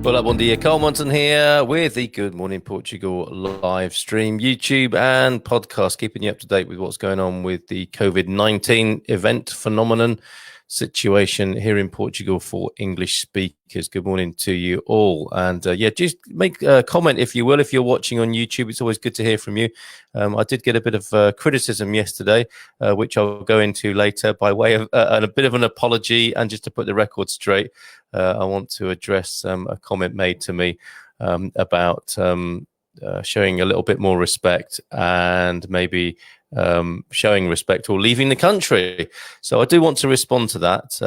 Well, bom dia, Carl Monson here with the Good Morning Portugal live stream, YouTube and podcast, keeping you up to date with what's going on with the COVID-19 event phenomenon situation here in Portugal for English speakers. Good morning to you all. And just make a comment, if you will, if you're watching on YouTube. It's always good to hear from you. I did get a bit of criticism yesterday, which I'll go into later by way of a bit of an apology. And just to put the record straight, I want to address a comment made to me about showing a little bit more respect and maybe showing respect or leaving the country. So I do want to respond to that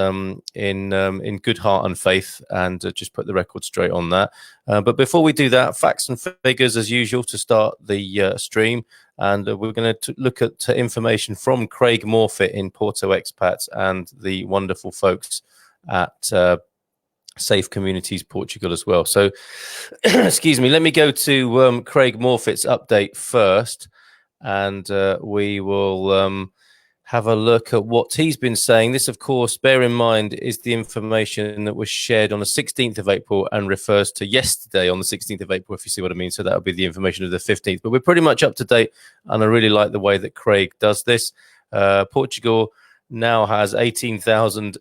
in good heart and faith, and just put the record straight on that. But before we do that, facts and figures as usual to start the stream. And we're going to look at information from Craig Morfitt in Porto Expats and the wonderful folks at Safe Communities Portugal as well. So, excuse me, let me go to Craig Morfitt's update first, and we will have a look at what he's been saying. This, of course, bear in mind, is the information that was shared on the 16th of April and refers to yesterday on the 16th of April, if you see what I mean. So that would be the information of the 15th. But we're pretty much up to date, and I really like the way that Craig does this. Portugal now has 18,000...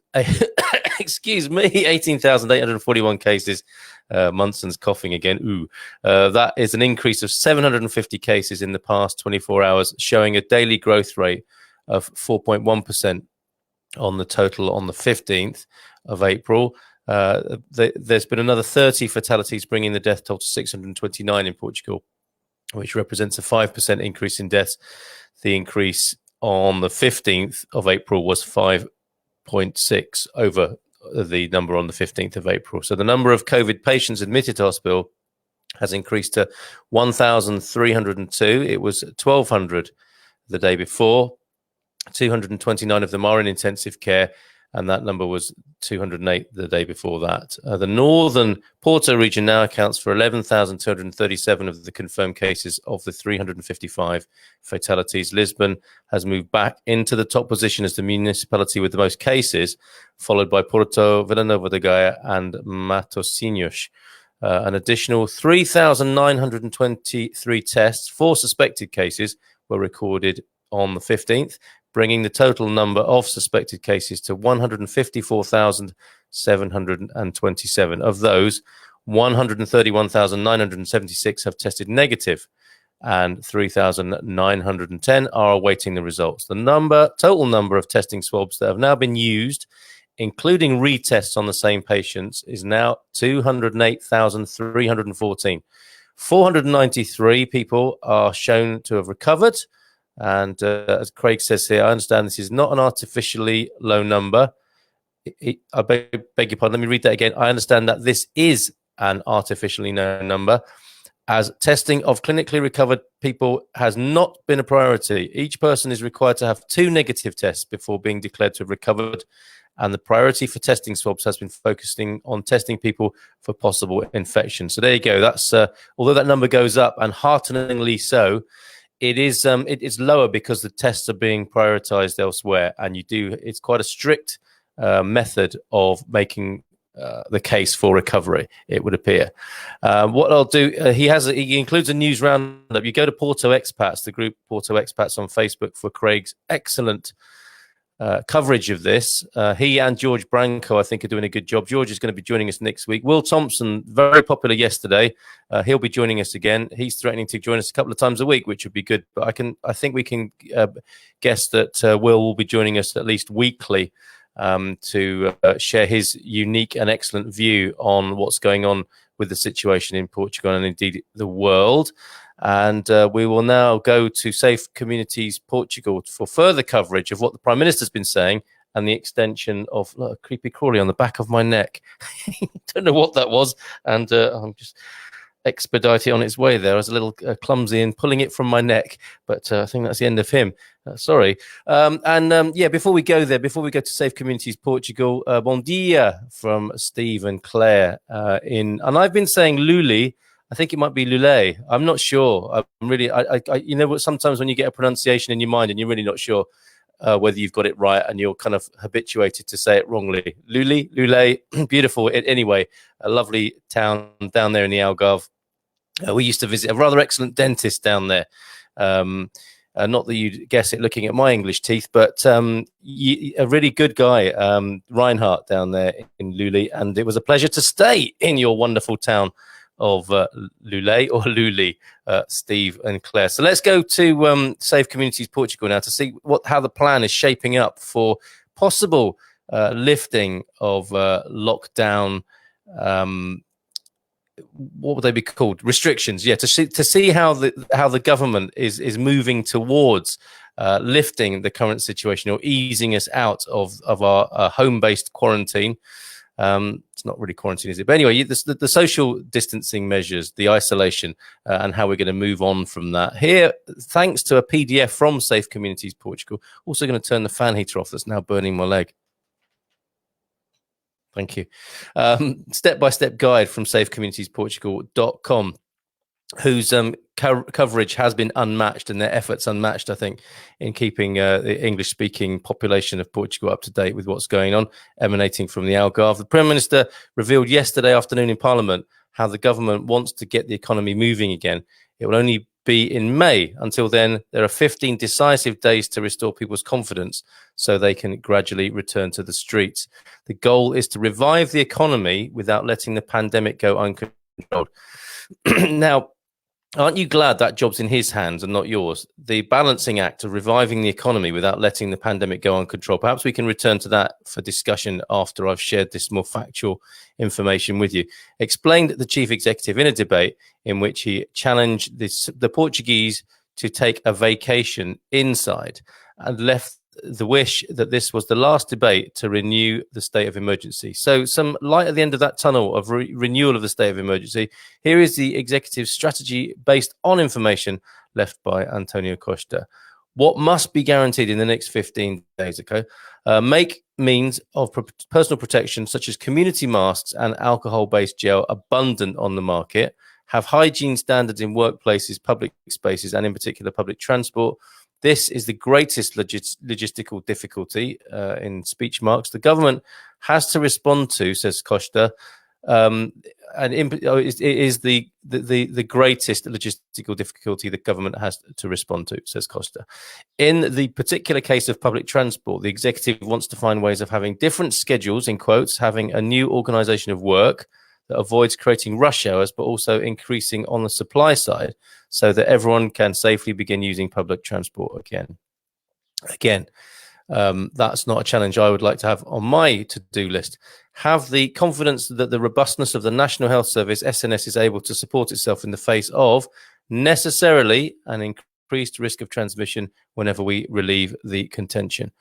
excuse me, 18,841 cases. Munson's coughing again. Ooh. That is an increase of 750 cases in the past 24 hours, showing a daily growth rate of 4.1% on the total on the 15th of April. There's been another 30 fatalities, bringing the death toll to 629 in Portugal, which represents a 5% increase in deaths. The increase on the 15th of April was 5.6 over the number on the 15th of April. So the number of COVID patients admitted to hospital has increased to 1,302. It was 1,200 the day before. 229 of them are in intensive care, and that number was 208 the day before that. The northern Porto region now accounts for 11,237 of the confirmed cases of the 355 fatalities. Lisbon has moved back into the top position as the municipality with the most cases, followed by Porto, Vila Nova de Gaia and Matosinhos. An additional 3,923 tests for suspected cases were recorded on the 15th, bringing the total number of suspected cases to 154,727. Of those, 131,976 have tested negative, and 3,910 are awaiting the results. The total number of testing swabs that have now been used, including retests on the same patients, is now 208,314. 493 people are shown to have recovered. And as Craig says here, I understand this is not an artificially low number. I beg your pardon. Let me read that again. I understand that this is an artificially low number, as testing of clinically recovered people has not been a priority. Each person is required to have 2 negative tests before being declared to have recovered. And the priority for testing swabs has been focusing on testing people for possible infection. So there you go. That's although that number goes up, and hearteningly so, it's lower because the tests are being prioritized elsewhere, and it's quite a strict method of making the case for recovery, it would appear. What I'll do, he includes a news roundup. You go to Porto Expats, the group Porto Expats on Facebook, for Craig's excellent coverage of this. He and George Branco, I think, are doing a good job. George is going to be joining us next week. Will Thompson, very popular yesterday. He'll be joining us again. He's threatening to join us a couple of times a week, which would be good. But I think we can guess that Will will be joining us at least weekly to share his unique and excellent view on what's going on with the situation in Portugal and indeed the world. And we will now go to Safe Communities Portugal for further coverage of what the Prime Minister's been saying and the extension of a creepy crawly on the back of my neck. Don't know what that was. And I'm just expedite it on its way there. I was a little clumsy in pulling it from my neck, but I think that's the end of him. Sorry. Before we go to Safe Communities Portugal, bon dia from Steve and Claire. And I've been saying Luli. I think it might be Lule. I'm not sure. I'm really, you know what, sometimes when you get a pronunciation in your mind and you're really not sure, whether you've got it right and you're kind of habituated to say it wrongly. Lule, beautiful. Anyway, a lovely town down there in the Algarve. We used to visit a rather excellent dentist down there. Not that you'd guess it looking at my English teeth, but a really good guy, Reinhardt, down there in Lule. And it was a pleasure to stay in your wonderful town of Lule, Steve and Claire. So let's go to Safe Communities Portugal now to see how the plan is shaping up for possible lifting of lockdown. What would they be called? Restrictions. Yeah, to see how the government is moving towards lifting the current situation or easing us out of our home-based quarantine. It's not really quarantine, is it? But anyway, the social distancing measures, the isolation, and how we're going to move on from that. Here, thanks to a PDF from Safe Communities Portugal, also going to turn the fan heater off that's now burning my leg. Thank you. Step-by-step guide from safecommunitiesportugal.com, whose coverage has been unmatched and their efforts unmatched, I think, in keeping the English-speaking population of Portugal up to date with what's going on, emanating from the Algarve. The Prime Minister revealed yesterday afternoon in Parliament how the government wants to get the economy moving again. It will only be in May. Until then, there are 15 decisive days to restore people's confidence so they can gradually return to the streets. The goal is to revive the economy without letting the pandemic go uncontrolled. Now, aren't you glad that job's in his hands and not yours? The balancing act of reviving the economy without letting the pandemic go uncontrolled. Perhaps we can return to that for discussion after I've shared this more factual information with you. Explained the chief executive in a debate in which he challenged the Portuguese to take a vacation inside and left the wish that this was the last debate to renew the state of emergency. So some light at the end of that tunnel of renewal of the state of emergency. Here is the executive strategy based on information left by Antonio Costa. What must be guaranteed in the next 15 days, okay? Make means of personal protection such as community masks and alcohol-based gel abundant on the market. Have hygiene standards in workplaces, public spaces, and in particular public transport. This is the greatest logistical difficulty, in speech marks, the government has to respond to, says Costa, and it is the greatest logistical difficulty the government has to respond to, says Costa. In the particular case of public transport, the executive wants to find ways of having different schedules, in quotes, having a new organisation of work that avoids creating rush hours, but also increasing on the supply side so that everyone can safely begin using public transport again. That's not a challenge I would like to have on my to-do list. Have the confidence that the robustness of the National Health Service, SNS, is able to support itself in the face of necessarily an increased risk of transmission whenever we relieve the contention.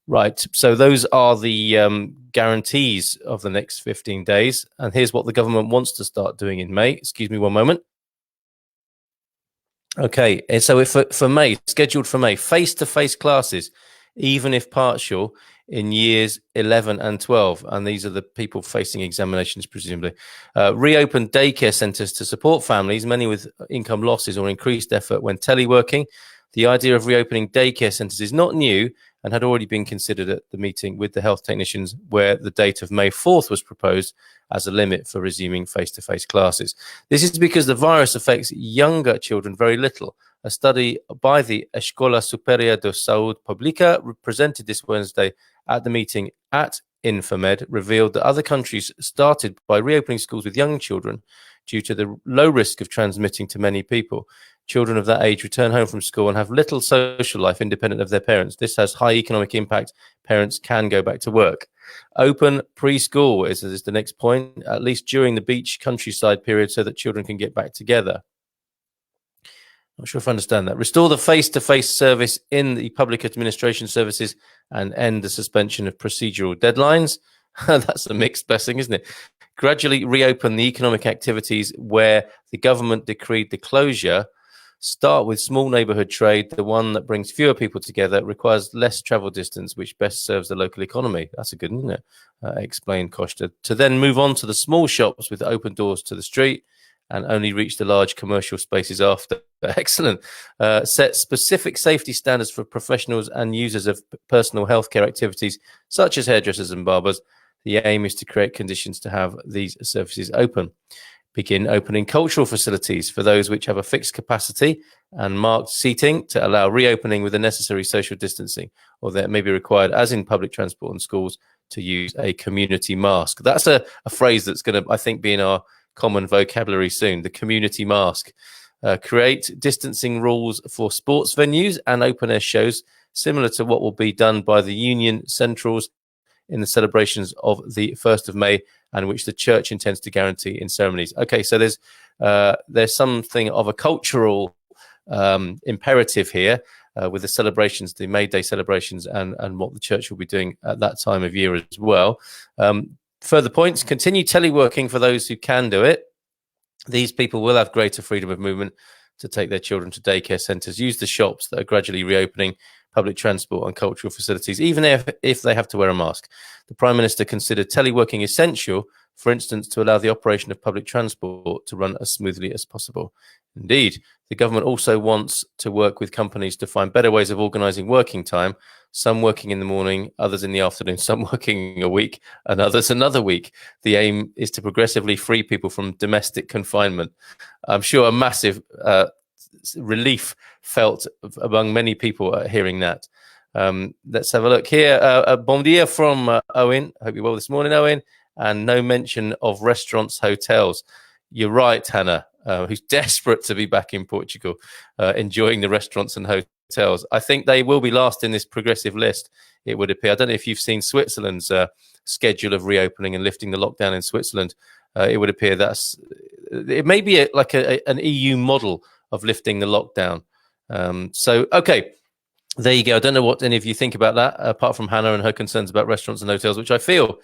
Right, so those are the guarantees of the next 15 days. And here's what the government wants to start doing in May. Excuse me one moment. Okay, so for May, scheduled for May, face-to-face classes, even if partial, in years 11 and 12. And these are the people facing examinations, presumably. Reopen daycare centres to support families, many with income losses or increased effort when teleworking. The idea of reopening daycare centres is not new and had already been considered at the meeting with the health technicians, where the date of May 4th was proposed as a limit for resuming face-to-face classes. This is because the virus affects younger children very little. A study by the Escola Superior de Saúde Pública, presented this Wednesday at the meeting at Infomed, revealed that other countries started by reopening schools with young children due to the low risk of transmitting to many people. Children of that age return home from school and have little social life independent of their parents. This has high economic impact. Parents can go back to work. Open preschool is the next point, at least during the beach countryside period, so that children can get back together. Not sure if I understand that. Restore the face-to-face service in the public administration services and end the suspension of procedural deadlines. That's a mixed blessing, isn't it? Gradually reopen the economic activities where the government decreed the closure. Start with small neighbourhood trade, the one that brings fewer people together, requires less travel distance, which best serves the local economy. That's a good one, isn't it? Explained Costa. To then move on to the small shops with open doors to the street and only reach the large commercial spaces after. Excellent. Set specific safety standards for professionals and users of personal healthcare activities, such as hairdressers and barbers. The aim is to create conditions to have these services open. Begin opening cultural facilities for those which have a fixed capacity and marked seating to allow reopening with the necessary social distancing, or that may be required, as in public transport and schools, to use a community mask. That's a phrase that's going to, I think, be in our common vocabulary soon, the community mask. Create distancing rules for sports venues and open-air shows, similar to what will be done by the Union Centrals in the celebrations of the 1st of May, and which the church intends to guarantee in ceremonies. Okay, so there's something of a cultural imperative here with the celebrations, the May Day celebrations, and what the church will be doing at that time of year as well. Further points: continue teleworking for those who can do it. These people will have greater freedom of movement to take their children to daycare centres, use the shops that are gradually reopening, public transport and cultural facilities, even if they have to wear a mask. The Prime Minister considered teleworking essential, for instance, to allow the operation of public transport to run as smoothly as possible. Indeed, the government also wants to work with companies to find better ways of organising working time, some working in the morning, others in the afternoon, some working a week and others another week. The aim is to progressively free people from domestic confinement. I'm sure a massive relief felt among many people hearing that. Let's have a look here. Bon dia from Owen. Hope you're well this morning, Owen. And no mention of restaurants, hotels. You're right, Hannah, who's desperate to be back in Portugal, enjoying the restaurants and hotels. I think they will be last in this progressive list, it would appear. I don't know if you've seen Switzerland's schedule of reopening and lifting the lockdown in Switzerland. It would appear it may be like an EU model of lifting the lockdown. Okay, there you go. I don't know what any of you think about that, apart from Hannah and her concerns about restaurants and hotels, which I feel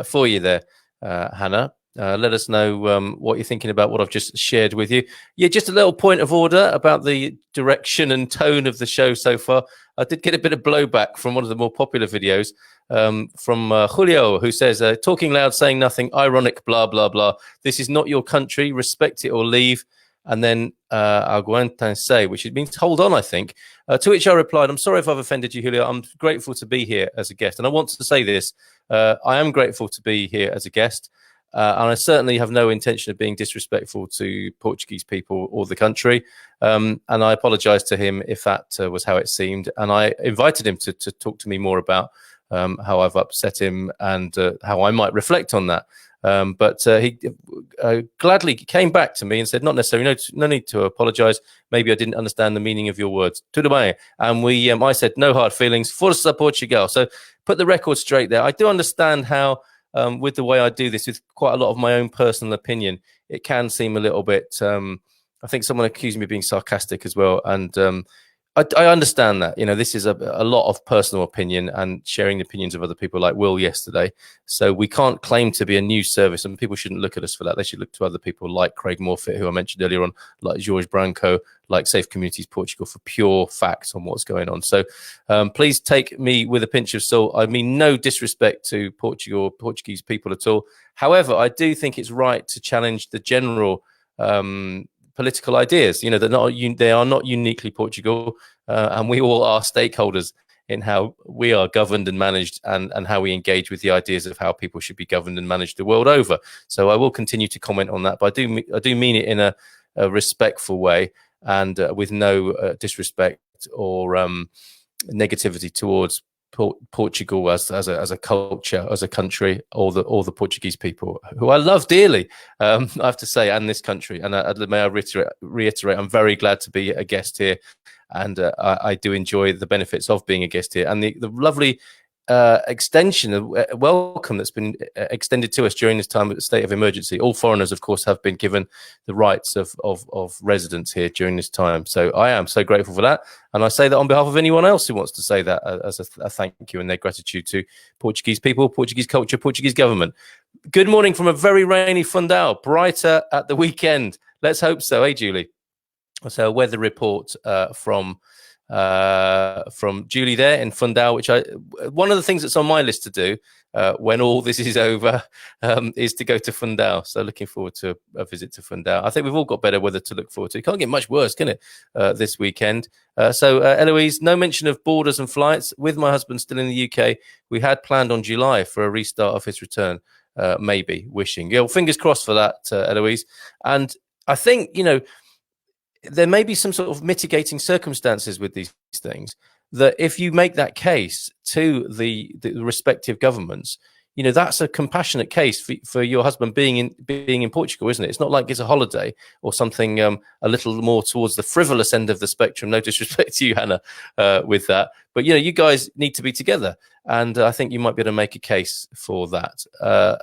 for you there, Hannah. Let us know what you're thinking about what I've just shared with you. Yeah, just a little point of order about the direction and tone of the show so far. I did get a bit of blowback from one of the more popular videos from Julio, who says, talking loud, saying nothing, ironic, blah, blah, blah. This is not your country. Respect it or leave. And then aguantense, which means hold on, I think. To which I replied, I'm sorry if I've offended you, Julio. I'm grateful to be here as a guest. And I want to say this. I am grateful to be here as a guest. And I certainly have no intention of being disrespectful to Portuguese people or the country. And I apologize to him if that was how it seemed. And I invited him to talk to me more about how I've upset him and how I might reflect on that. But he gladly came back to me and said, not necessarily, no need to apologize. Maybe I didn't understand the meaning of your words. Tudo bem. And I said, no hard feelings. Força Portugal. So put the record straight there. I do understand how, with the way I do this, with quite a lot of my own personal opinion, it can seem a little bit, I think someone accused me of being sarcastic as well. And I understand that, this is a lot of personal opinion and sharing the opinions of other people, like Will yesterday. So we can't claim to be a news service, and people shouldn't look at us for that. They should look to other people like Craig Morfitt, who I mentioned earlier on, like George Branco, like Safe Communities Portugal, for pure facts on what's going on. So please take me with a pinch of salt. I mean no disrespect to Portugal, Portuguese people at all. However, I do think it's right to challenge the general political ideas. They are not uniquely Portugal, and we all are stakeholders in how we are governed and managed, and how we engage with the ideas of how people should be governed and managed the world over. So I will continue to comment on that, but I do mean it in a respectful way, and with no disrespect or negativity towards Portugal as a culture, as a country, or the Portuguese people, who I love dearly, I have to say, and this country. And may I reiterate, I'm very glad to be a guest here, and I do enjoy the benefits of being a guest here, and the lovely extension of welcome that's been extended to us during this time of the state of emergency. All foreigners, of course, have been given the rights of residence here during this time. So I am so grateful for that. And I say that on behalf of anyone else who wants to say that as a thank you and their gratitude to Portuguese people, Portuguese culture, Portuguese government. Good morning from a very rainy Fundão, brighter at the weekend. Let's hope so, Julie? So a weather report from from Julie there in Fundao, which one of the things that's on my list to do when all this is over is to go to Fundao. So looking forward to a visit to Fundao. I think we've all got better weather to look forward to. It can't get much worse, can it, this weekend? So Eloise, no mention of borders and flights. With my husband still in the UK, we had planned on July for a restart of his return, maybe, wishing. Yeah, well, fingers crossed for that, Eloise. And I think, there may be some sort of mitigating circumstances with these things that if you make that case to the respective governments, that's a compassionate case for your husband being in Portugal, isn't it? It's not like it's a holiday or something a little more towards the frivolous end of the spectrum. No disrespect to you, Hannah, with that. But, you guys need to be together. And I think you might be able to make a case for that.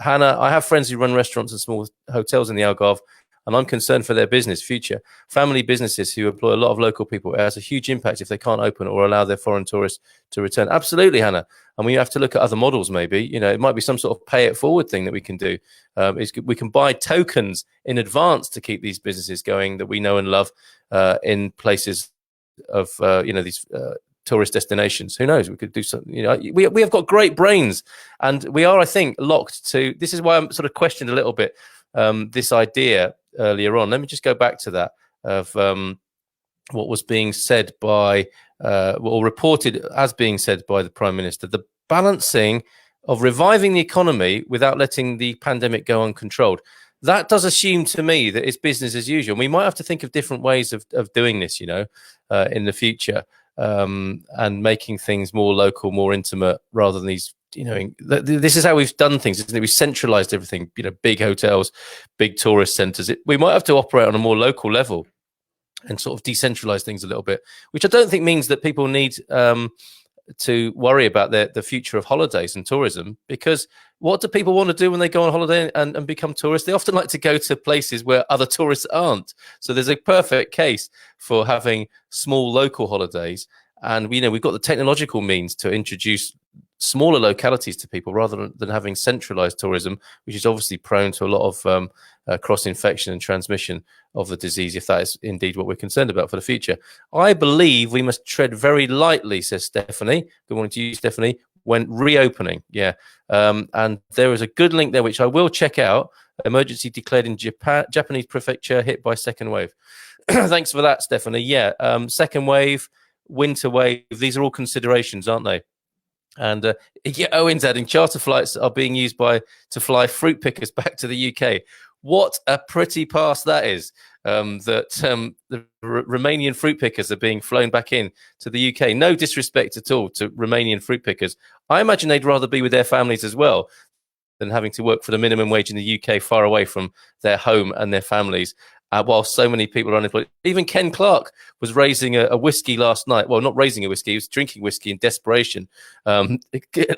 Hannah, I have friends who run restaurants and small hotels in the Algarve, and I'm concerned for their business future. Family businesses who employ a lot of local people, it has a huge impact if they can't open or allow their foreign tourists to return. Absolutely, Hannah. And we have to look at other models, maybe. It might be some sort of pay it forward thing that we can do. We can buy tokens in advance to keep these businesses going that we know and love in places of, these tourist destinations. Who knows? We could do something. We have got great brains, and we are, I think, locked to. This is why I'm sort of questioned a little bit this idea earlier on. Let me just go back to that of what was being said by or reported as being said by the Prime Minister, the balancing of reviving the economy without letting the pandemic go uncontrolled. That does assume to me that it's business as usual. We might have to think of different ways of doing this, in the future, and making things more local, more intimate, rather than these. This is how we've done things, isn't it? We've centralized everything, big hotels, big tourist centers. We might have to operate on a more local level and sort of decentralize things a little bit, which I don't think means that people need to worry about the future of holidays and tourism, because what do people want to do when they go on holiday and become tourists? They often like to go to places where other tourists aren't. So there's a perfect case for having small local holidays. And, we've got the technological means to introduce smaller localities to people rather than having centralized tourism, which is obviously prone to a lot of cross-infection and transmission of the disease, if that is indeed what we're concerned about for the future. I believe we must tread very lightly, says Stephanie. Good morning to you, Stephanie. When reopening, yeah. And there is a good link there, which I will check out. Emergency declared in Japanese prefecture hit by second wave. Thanks for that, Stephanie. Yeah, second wave, winter wave, these are all considerations, aren't they? And Owen's adding, charter flights are being used to fly fruit pickers back to the UK. What a pretty pass that is, that the Romanian fruit pickers are being flown back in to the UK. No disrespect at all to Romanian fruit pickers. I imagine they'd rather be with their families as well than having to work for the minimum wage in the UK, far away from their home and their families. While so many people are unemployed. Even Ken Clark was raising a whiskey last night. Well, not raising a whiskey, he was drinking whiskey in desperation,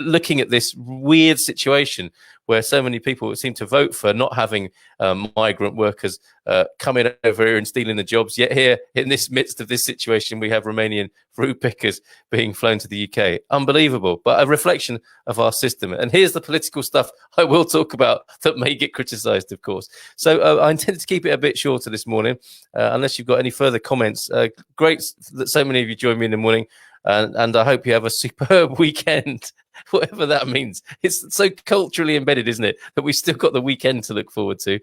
looking at this weird situation where so many people seem to vote for not having migrant workers coming over here and stealing the jobs. Yet here, in this midst of this situation, we have Romanian fruit pickers being flown to the UK. Unbelievable, but a reflection of our system. And here's the political stuff I will talk about that may get criticised, of course. So I intended to keep it a bit shorter this morning, unless you've got any further comments. Great that so many of you join me in the morning, and I hope you have a superb weekend, whatever that means. It's so culturally embedded, isn't it, that we've still got the weekend to look forward to.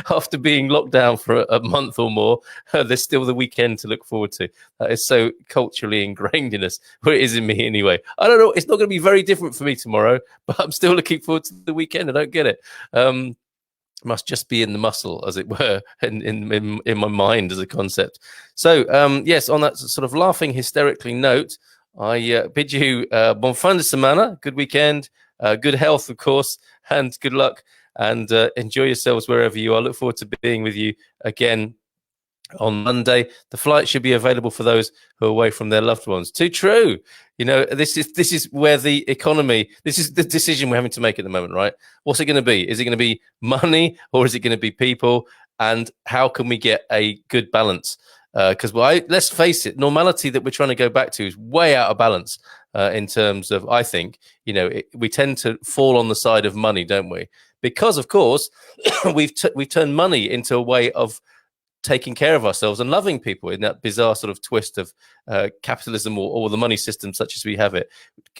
After being locked down for a month or more, there's still the weekend to look forward to. That is so culturally ingrained in us. Well, it is in me anyway. I don't know. It's not going to be very different for me tomorrow, but I'm still looking forward to the weekend. I don't get it. Must just be in the muscle, as it were, in my mind as a concept. So, yes, on that sort of laughing hysterically note, I bid you bon fin de semana, good weekend, good health, of course, and good luck, and enjoy yourselves wherever you are. Look forward to being with you again on Monday. The flight should be available for those who are away from their loved ones. Too true. This is where the economy, this is the decision we're having to make at the moment, right? What's it going to be? Is it going to be money, or is it going to be people? And how can we get a good balance? Because let's face it, normality that we're trying to go back to is way out of balance in terms of, I think, we tend to fall on the side of money, don't we? Because, of course, we've turned money into a way of taking care of ourselves and loving people in that bizarre sort of twist of capitalism or the money system such as we have it.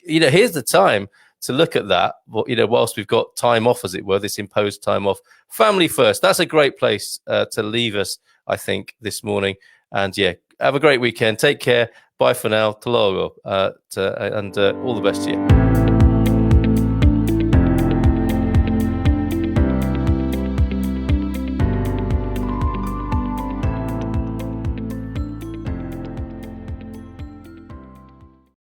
Here's the time to look at that, whilst we've got time off, as it were, this imposed time off. Family first. That's a great place to leave us, I think, this morning. And yeah, have a great weekend. Take care. Bye for now. Te logo. And all the best to you.